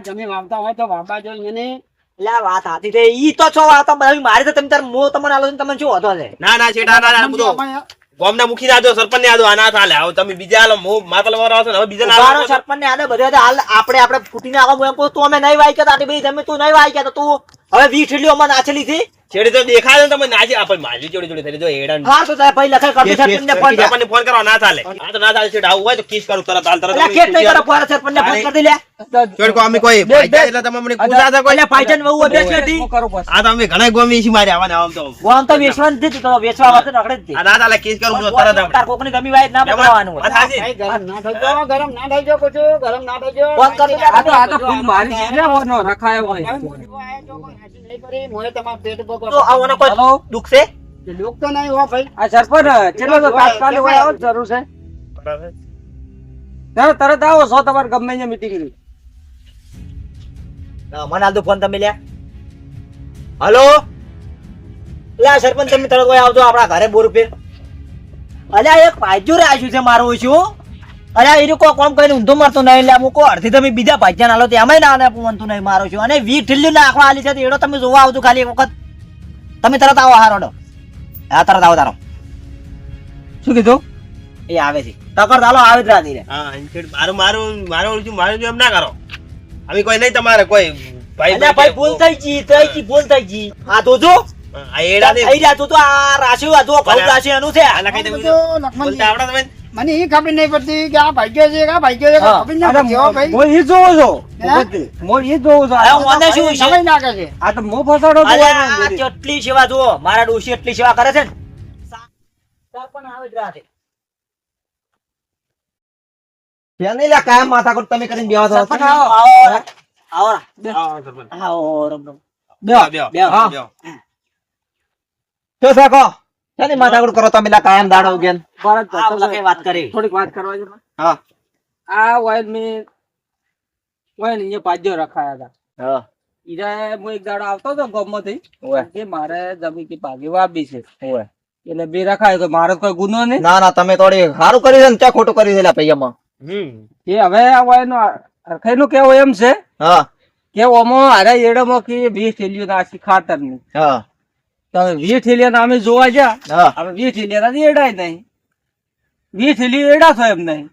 જમીન વાવતા હોય તો વાવવા જોઈએ ને. એટલે આ વાત સાચી છે. ઈ તો છો વાત મારી તો તમે તાર મો તમને આલો તમને શું હતો છે? ના શેઠા ના બધો ગામના મુખી ના આદો સરપંચ ને આદો આ ના ચાલે. હવે તમે બીજા આલો મારા પેલા વાળા આવશે ને હવે બીજા ના ઉભારો સરપંચ ને આને બધે હાલ આપણે ફૂટીને આવો હું એમ કહું તું અમે નહીં વાઈ કે તાટી ભાઈ તમે તું નહીં વાઈ કે તો તું હવે 20 ઠેલીઓ માં નાચેલી થી છેડી તો દેખાય ને તમે નાજી આપણે માજી જોડી થઈ જો એડા હા તો તારે ભાઈ લખાઈ કરજો સરપંચ ને ફોન સરપંચ ને ફોન કરવા ના ચાલે. આ તો ના ચાલે છેડા આવું હોય તો કિસ કરું તરત હાલ તરત એટલે કેટ નહીં કરો ફોન સરપંચ ને ફોન કરી લે છોડ કો અમે કોઈ ભાઈજા એટલે તમે મને પૂછા હતા કોઈ એટલે ભાઈજાન વહુ બેસ બેઠી આ તો અમે ઘણા ગોમી છી મારી આવવાને આમ તો આમ તો વેચવાનું જ તો વેચવા વાત રખડે જ આ ના ચાલે કિસ કરું તો તરત આપણે તાર કોકની ગમી વાય ના બતાવવાનું આ થાજી ભાઈ ગરમ ના થજો, ગરમ ના થજો કુછ, ગરમ ના થજો. ફોન કરી લે આ તો ફૂલ મારી છે ને ઓનો રખાયો હોય. હવે મોઢું આયા છો, કોઈ હાચી નહીં કરી, મોએ તમારું પેટ બગડો. તો આવવાનો કોઈ હેલો? દુખ છે લોક તો નહીં હો ભાઈ. આ સરપંચ ચેટલો તો તાત્કાલિક હોય આવો જ જરૂર છે. તરત આવો છો તમારે ગમે ત્યાં મીટિંગ ની. મને હાલ દો ફોન તમે લે હલો લે સરપંચ તમે તરત કોઈ આવજો આપણા ઘરે બોર ઉપર અલ્યા એક ભાઈજો રે આવ્યું છે મારું છું અલ્યા એ કોઈ કોમ કરીને ઊંધો મારતો નહીં લે મૂકો અડધી તમે બીજા ભાઈજાન આલો તેમાંય ના ને પૂવનતું નહીં મારું છું અને 20 ઠેલ્યું નાખવા આલી છે એડો તમે જોવા આવજો ખાલી એક વખત તમે તરત આવો હારોડો હા તરત આવો તારો શું કીધું? એ આવે છે ટકર ચાલો આવે જ રાધી રે હા છેડ મારું શું ના કરો. અમે કોઈ નહીં તમારે કોઈ ભાઈ અલ્યા ભાઈ ભૂલ થઈ ગઈ ભૂલ થઈ ગઈ આ તો જો આ એડા ને થઈ રહ્યા તું તો આ રાશિ આ જો ઘઉં રાશિ એનું છે આલા કઈ બધું લખમણજી. બોલતા આવડે તમે મને એ ખબર નહીં પડતી કે આ ભાગ્યો છે કે આ ભાગ્યો છે, હા. ખબર ના પડતી હો ભાઈ. હું ઈ જોઉં છું. હે? હું ઈ જોઉં છું. હવે મને શું છે સમય નાખે છે. આ તો મો ફસાડો તો અલ્યા હોય ને. કેટલી સેવા જુઓ મારા ડોશી એટલી સેવા કરે છે ને પણ આવે જ રાતે નહીં લે કાયમ માથાકૂટ તમે કરીને બેહો છો. સરપંચ આવો આવો આવો આવો સરપંચ આવો રમ રમ બેહો બેહો બેહો. હા બેહો શું શાકો શેની માથાકૂટ કરો તમે લે કાયમ દાડો ઉગેન ભારત આ ઓલા કઈ વાત કરી થોડીક વાત કરવા છે. હા આ વાયર મેં વાયર ને અહીંયા પાજો રખાયા હતા. હા ઈરા હું એક દાડો આવતો હતો ગામમાંથી ઓય કે મારે જમીન की ભાગી વાપી છે એટલે બે રખાય કે મારો કોઈ ગુનો નહીં. ના ના તમે થોડી સારું કર્યું છે ને ત્યાં ખોટું કર્યું છે લે પૈયામાં એ હવે આ વાયર નો અરખાઈ નું કેવું એમ છે હા કે ઓમાં હારે એડામાં કે 20 થેલીઓ નાખી ખાતર ની હા તો 20 થેલીઓ અમે જોવા ગયા હા હવે 20 થેલીઓ એડાય નહીં 20 થેલીઓ એડા થાય એમ નહીં.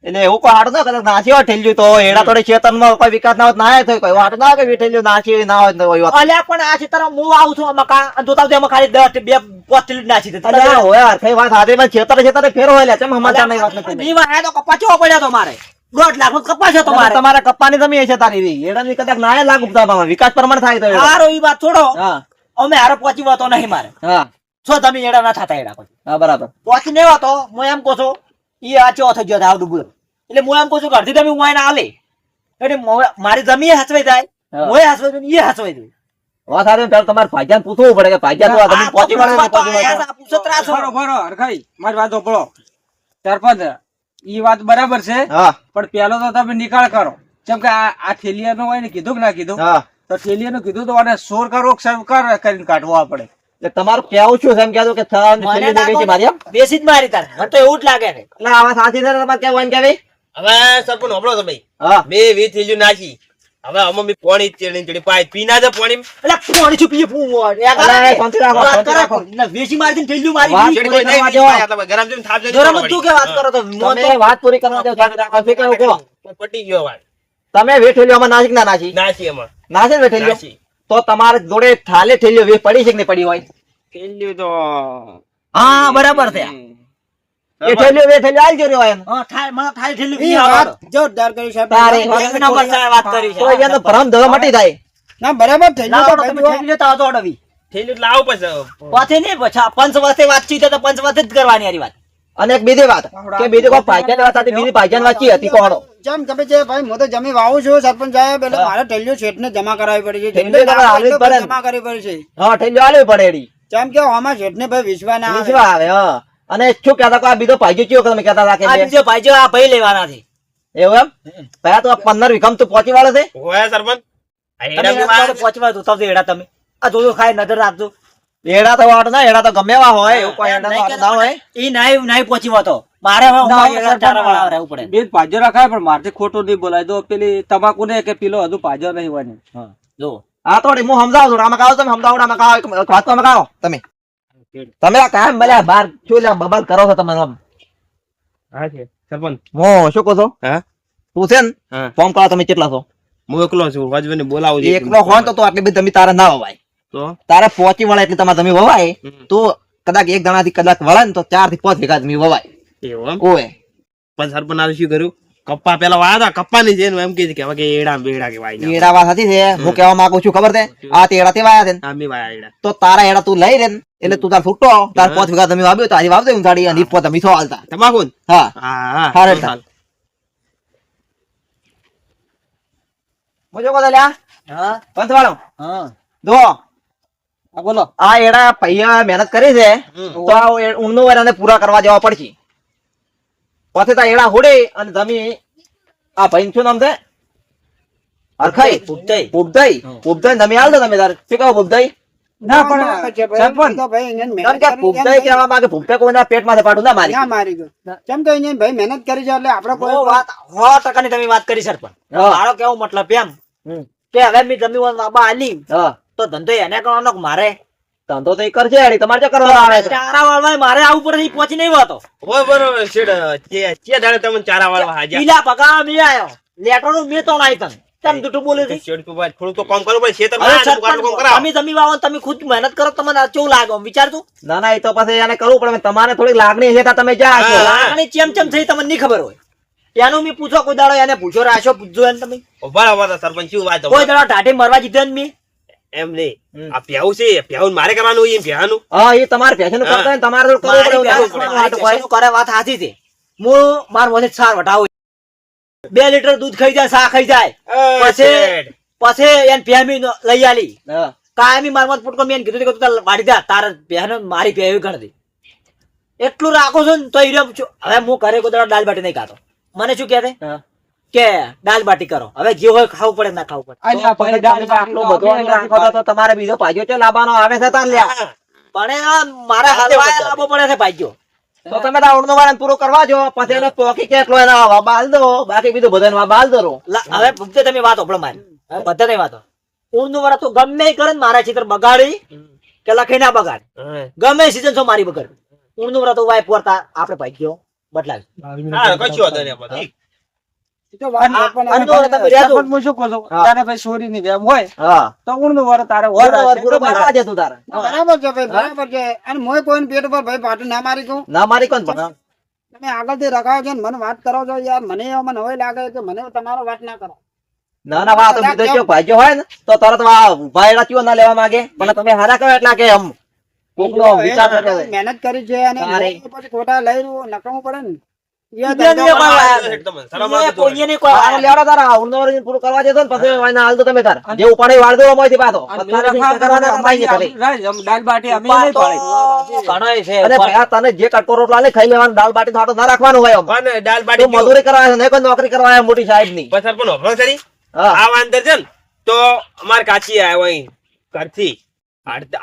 એટલે એવું કોઈ હાડું ના કદાચ નાસી હોય ઠેલ્યું તો એડા થોડી ખેતરમાં કોઈ વિકાસ ના હોત ના થયો કોઈ હાડું ના કે ઠેલ્યું નાસી ના હોય તો કોઈ વાત અલ્યા પણ આ છે હું આવું છું મકા અને જોતા હોય એમાં ખાલી 10 2 5 કિલો નાખી દે અલ્યા હોય યાર કઈ વાત હાથે માં ખેતરે ફેરો હોય લે તેમ સમાચાર નહીં વાત નથી ની વાહે તો કપાચો પડ્યો તો મારે 1.5 લાખ નો કપાસ હતો મારે તમારે કપ્પાની જમીન છે તારી એડા ની કદાચ ના લાગ ઉપતા વિકાસ પ્રમાણે થાય તો હારો ઈ વાત છોડો હા અમે હારો પહોંચી વાતો નહીં મારે હા છો તમે એડા ના થતા એડા પછી હા બરાબર પહોંચી નહીં વાતો હું એમ કહું છું ઈ આ ચો થઈ ગયો આવડું બોલો એટલે હું એમ કહું છું કે અડધી તમે હું આને આલે એટલે મારી જમીન હસવાઈ જાય હા. મોય હસવાઈ જાય એ હસવાઈ જાય વાત સાથે પેલા તમારે ભાઈજાન પૂછવું પડે કે ભાઈજાન તો આ તમે પહોંચી વળે ને પહોંચી વળે. આ પૂછો ત્રાસો. બરો અરખાઈ મારી વાત સાંભળો સરપંચ ઈ વાત બરાબર છે હા પણ પેલો તો તમે નિકાલ કરો કેમ કે આ થેલિયાનો હોય ને કીધું કે ના કીધું હા તો થેલિયાનું કીધું તો આને સોર કરો સરકાર કરીને કાઢવા પડે. એટલે તમારું કેવું શું છે એમ કહેજો કે થા ને મને છેલ્લી જગ્યાએ મારી એમ બેસી જ મારી તાર મને તો એવું જ લાગે ને એટલે આવા સાથી ને તમારે કેવું એમ કહેવાય હવે સરપંચ હોબળો તમે હા બે 20 થેલીઓ નાખી હવે અમે મે પાણી ચડી પાઈ પીના દે પાણી એટલે કોણ છું પીએ ફૂ અલા, શાંતિ રાખો, શાંતિ રાખો. વેચી મારી થેલ્યું મારી વાત વીસ કોઈ નહીં કરવા બીજું આટલા ગરમ જેમ થાપ ગરમ જ તું કે વાત કરો તો મોં તમે તો વાત પૂરી કરવા દો શાંતિ રાખો. શું કહેવું કહો? પટી ગયો વાત તમે વેઠેલીઓમાં નાસી કે ના નાસી નાસી એમાં નાસી ને વેઠેલીઓ નાસી તો તમારે જોડે થાલે ઠેલીઓ વે પડી છે કે નહીં પડી હોય થેલીઓ તો હા બરાબર છે એ ઠેલીઓ વેઠેલીઓ આલજો રે હોય એમ. હા થાય મને થાય થેલ્યું ઈ પીએ વાત આવડો. જોરદાર કરી સાહેબ. તારે એક નંબર સાહેબ વાત કરી તો છે એને ભ્રમ ધરો મટી જાય ના બરાબર થઈ લાવો ગયું તમે થેલી લેતા આવજો અડવી થેલીઓ લાવો પછી પછી નહીં પછી પંચ વાતે વાતચીત તો પંચ વાતે જ કરવાની હારી વાત અને એક બીજી વાત કે બીજી કોઈ ભાઈજાન વાત સાથે બીજી ભાઈજાન વાંચી હતી કોણો જેમ ખબર છે ભાઈ હું તો જમી વાવું છું સરપંચ સાહેબ એટલે મારે ઠેલીઓ શેઠને જમા કરાવવી પડી છે ઠેલીઓ તમારે હાલવી જ પડે ને. જમા કરવી પડે છે હા ઠેલીઓ આલવી પડે એડી જેમ કે આમાં શેઠને ભાઈ વિશ્વાસ ના આવે. વિશ્વા આવે હા અને શું કહેતા હતા આ બીજો ભાઈજો કયો તમે કહેતા હતા આ કે બીજો ભાઈ જો આ ભાઈ લેવાના છે એવું એમ પહેલા તો 15 વીઘામાં તો પહોંચી વાળો છે હોય સરપંચ આ તમે એડા એના પાસે પહોંચવા દો તો એડા તમે આ જોજો ખાઈ નજર રાખજો એડા તો વાટ ના એડા તો ગમે એવા હોય એવું કોઈ એડા તો વાટ ના હોય ઈ નાઈ પહોંચી વાતો મારે હવે ના, ઉંમર એના ચારા વાળા રહેવું પડે બેન પાજો રખાય પણ મારથી ખોટું નહીં બોલાય તો પેલી તમાકુ ને કે પેલો હજુ પાજો નહીં હોય ને. જો આ તો વળી હું સમજાવું છું આમાં કાવો તમે સમજાવો આમાં કાવો એક વાત તો આમાં કાવો તમે આ કામ મળ્યા બાર શું લ્યા બબાલ કરો છો તમે આમ હા છે સરપંચ હું શું કહો છો હા તું છે ને હા ફોન કરો તમે કેટલા છો હું એકલો છું વાજવાને બોલાવું છું એકલો હોય તો આટલી બધી તમે તારે ના વવાય તો તારે પહોંચી વળે એટલે તમારે તમે વવાય હમ. તો કદાચ એક જણાથી કદાચ વળે ને તો 4 થી 5 વીઘા તમે વવાય એવું એમ ઓય પણ સરપંચ આ શું કર્યું કપ્પા પેલા વાયા હતા કપ્પા ની જેનું એમ કે છે કે હવે કે એડા બેડા કે વાય એડા વાત હતી છે હું કહેવા માંગુ છું ખબર છે આ તે એડા તે વાયા છે ને. હા મે વાયા એડા તો તારા એડા તું લઈ રે ને એટલે તું તાર છૂટો તાર 5 વીઘા તમે વાવ્યો તારી વાવદે હું તારી અને 5 તમે છો હાલતા તમાકુ ને? હા હા હા હા, તો રેડતા. ચાલ. મુજો કો લ્યા હા પંચવાળો હા જો હા બોલો. આ એડા પૈયા મહેનત કરી છે તો આ ઊંડનું વરાને પૂરા કરવા જવા પડશે પછી તા એડા હોડે અને તમે આ ભાઈ શું નામ છે અરખાઈ ઉપતાઈ. ઉપદાઈ તમે હાલ દો તમે તાર શું કહો ઉપદાઈ ના પણ સરપંચ તો ભાઈ એને કેમ મહેનત કે કરી ઉપદાઈ કહેવા માંગે ભૂપતે કોઈના પેટમાંથી પાડું ના મારી ના મારી ગયો કેમ તો એને ભાઈ મહેનત કરી છે એટલે આપણે કોઈ વાત 100% ની તમે વાત કરી સરપંચ હા. મારો કેવો મતલબ એમ હમ. કે હવે મેં જમીન બાબા આલી હા તો ધંધો એને કરવાનો કે મારે ધંધો તો એ કરશે હેડી તમારે શું કરવાનો આવે છે ચારા વાળવા મારે આવું પડે ઈ પહોંચી નહીં વાતો હોય બરોબર શેઠ ચે દાડે તમે ચારા વાળવા હાજર ઈલા પગા મી આયો લેટર નું મે તો નાઈ તન તમ દુટુ બોલે છે શેઠ તું ભાઈ થોડું તો કામ કરવું પડે ખેતર હવે માં કામ સરપંચ કરાવો તમે જમી વાવો ને તમે ખુદ મહેનત કરો તમને કેવું લાગે આમ વિચાર તું ના ના એ તો પછી એને કરવું પડે તમારે થોડી લાગણી છે તો તમે જ્યાં છો હા. લાગણી ચેમ થઈ તમને નહીં ખબર હોય એનું મી પૂછો કોઈ દાડો એને પૂછો રાશો પૂછજો એને તમે બરાબર સરપંચ શું વાત કોઈ દાડો ટાટી મરવા જીધો ને મી એમ નહીં આ પ્યાવું છે પ્યાવું મારે કરવાનું હોય એમ પ્યાવાનું હા એ તમારે ફેશન કરતા હોય ને તમારે તો કરવું પડે એવું ના કરવાનું હાટું ભાઈ. કરે વાત સાચી છે હું માર મોસે સાર વટાવું 2 લીટર દૂધ ખાઈ જાય સા ખાઈ જાય પછી પછી એને પેમી લઈ આલી હા. કાયમી મારમત પુટકો મેં કીધું કે તું તાર વાડી દે તાર બહેનો મારી પેવી ગણ દે એટલું રાખો છો ને તો ઈ રહ્યો છું. હવે હું ઘરે કોઈ દાડો દાળ બાટી નહીં ખાતો મને શું કહે છે હા. કે દાળ બાટી કરો હવે જે હોય ખાવું પડે ના ખાવું પડે અલ્યા તો ભાઈ, પછી તમે આટલું બધું આપણે નથી ખાતા તો તમારે બીજો ભાગ્યો છે લાવવાનો આવે છે તાર લ્યા પણ આ મારે હલવાય લાવવો પડે છે ભાઈઓ તો તમે તો આવડનો વાળાને પૂરો કરવા જો પછી એને પોકી કેટલો એના વાબા હાલ દો બાકી બીજું બધાને વાબા હાલ દો હવે ભૂખતે તમે વાત ઓપડો મારી હવે બધા નહીં વાતો ઊંડનું વાળા તો ગમે ઈ કરે ને મારા ચિત્ર બગાડી કે લખી ના બગાડ ગમે સીઝન છો મારી બગાડ ઊંડનું વાળા તો વાય પોરતા આપણે ભાગ્યો બદલાવી હા કશું વાંધો નહીં આપણે. એ તો વાત પણ અન્નો વાળા તમે રહ્યા છો. સરપંચ હું શું કહું છું? હા. તારે ભાઈ ચોરીની વેમ હોય હા તો ઊંડનું વર તારે વર પૂરો રાખશે. પૂરો કરવા દે તું તારે બરાબર છે ભાઈ બરાબર છે અને મોય કોઈને પેટ ઉપર ભાઈ પાટું ના મારી કહું ના મારી કોણ પણ તમે આગળથી રખાવો છો ને મને વાત કરો છો યાર મને એમાં હવે લાગે કે મને તમારો વાત ના કરો ના ના વાત બીજો જો ભાગ્યો હોય ને તો તરત ભાઈડા ચિયો ના લેવા માંગે પણ તમે હારા કહો એટલા કે આમ કોકનો વિચાર ન કરે. મહેનત કરી છે અને તારે. પછી ખોટા લઈ નકામું પડે ને એ ઈ ધંધો બે કરવા કોઈ આવ્યો છે. તમને શરમ એ આવતી હોય. કોઈને નહીં કોઈ આ લેવડો તારા આવડનો વળી પૂરું કરવા દેતો ને પછી એને હાલ દો તમે તાર જે ઉપાડે વાળ દો મોયથી પાછો અને પછી તારે રખા કરવાના કરવાના કમાઈ કરે. રાઈટ, આમ દાળ બાટી અમે નહીં પાડી. ઘણાય છે અને ભાઈ આ તને જે કટકો રોટલા લે ખાઈ લેવાનું દાળ બાટી થાટો ના રાખવાનું હોય આમ. પણ દાળ તું બાટી મજૂરી કરવા આવ્યો, નહીં કોઈ નોકરી કરવા આવ્યો મોટી સાહેબ ની પણ સરપંચ હોભળો ખરી? હા આ વાંદર છે ને તો અમાર કાચી આવ્યો અહીં ઘરથી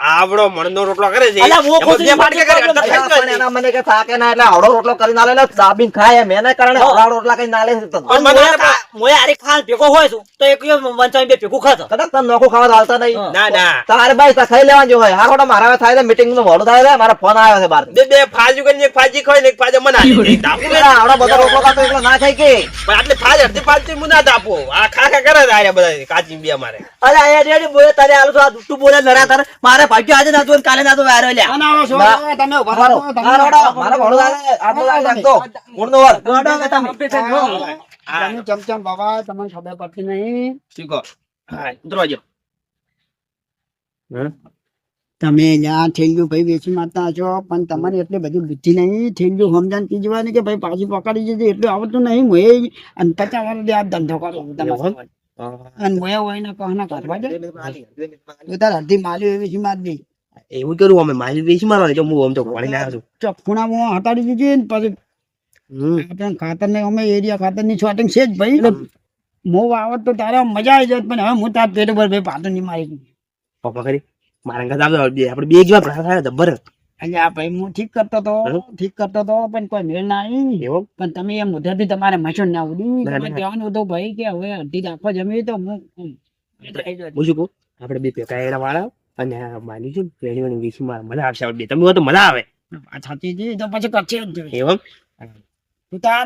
આવડો મણનો રોટલો કરે છે અલા, હું એમાં ખુદ બે ફાટકે કરે, problem અડધા ખાઈ જ પણ નથી. એના મને કે થાકે ના એટલે આવડો રોટલો કરી ના લે એટલે દાબીને ખાય એમ એના કારણે આવડા રોટલા કઈ ના લે છે તને. પણ મને મોય આરે ખાલ ભેગો હોય છું તો એક વંચાઈ બે ભેગું ખાતો કદાચ તને નોખું ખાવા તો હાલતા નહીં ના ના તારે ભાઈ તાર ખાઈ લેવાનું જો હોય હારો મારા હવે થાય છે મીટિંગ નું મોડું થાય છે મારા ફોન આવ્યો છે બહાર બે ફાજુ કરીને એક ફાજી ખાય ને એક ફાજે મને આલી દે. તાપું ને. આવડો બધો રોટલો ખાતો એકલો ના ખાય કે પણ આટલી ફાજ અડધી ફાજ હું ના તાપો આ ખા ખા કરે છે આર્યા બધા કાચી બે મારે અરે આ રેડી બોલે તારે આલું તો આ દુટ્ટુ બોલે લડા તારે મારે ભાગ્ય આજે ના તો કાલે ના તો વારો લ્યા ના, ના, છો, ના. તમે ઉભા મારો રહો, તમે મારા મોડું થાય આટલું રાખતો ઊંડનો વર તમે ચમચમ બાબા તમને ખબર પડતી નહીં શીખો હા ઉતરવા જાઓ. તમે જ્યાં થેલિયું ભાઈ વેચી મારતા છો પણ તમારે એટલી બધી બુદ્ધિ નહીં થેલિયું સમજાણ કીજવાની કે ભાઈ પાછી પકડી જશે એટલું આવડતું નહીં મોએ અને 50 વર્ષ આ ધંધો કરો તમારે અને મોએ હોય ને કહના કરવા દે તો તાર અડધી માલી વેચી મારવી એવું કરું અમે મારી વેચી મારવાની જો હું આમ તો પાણી લાવ્યો છું ચપખુણામાં હટાડી દીધી ને પછી આપણે ખાતર ને અમે એરિયા ખાતર ની શોટિંગ છે જ ભાઈ એટલે મો આવત તો તારે મજા આવી જાય પણ હવે હું તાર પેટ ઉપર ભાઈ પાટું નહીં મારી પપ્પા ખરી મારા અંગત આવજો આપણે બે જવા ભેગા થાય જબ્બર અલ્યા ભાઈ હું ઠીક કરતો તો પણ કોઈ મેળ ના આવી એવો પણ તમે એમ મુદ્દાથી તમારે મશીન ના ઉડી ના, તમારે ના. કહેવાનું હતું ભાઈ કે હવે અડધી રાખવા જમી તો હું હું શું કહું આપણે બે ભેગા એડા વાળા અને આ માની છે વેણી વેણી વીસ મજા આવશે આપણે બે તમે હોય તો મજા આવે વાત સાચી છે તો પછી કરશે જ જોઈએ. એવમ તું તાર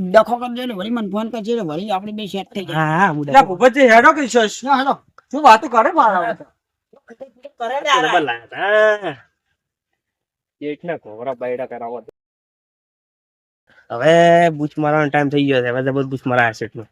ડખો કરજો ને વળી મને ફોન કરજે ને વળી આપણે બે સેટ થઈ જાય હા હું એટલે ભૂપતજી હેડો કે શું વાતો કરે મારા ડબલ લાયા હતા જેઠના કોવરા બાયડા કરાવો હવે બૂચ મારવાનો ટાઈમ થઈ ગયો છે હવે જબર બૂચ મારા સેટનો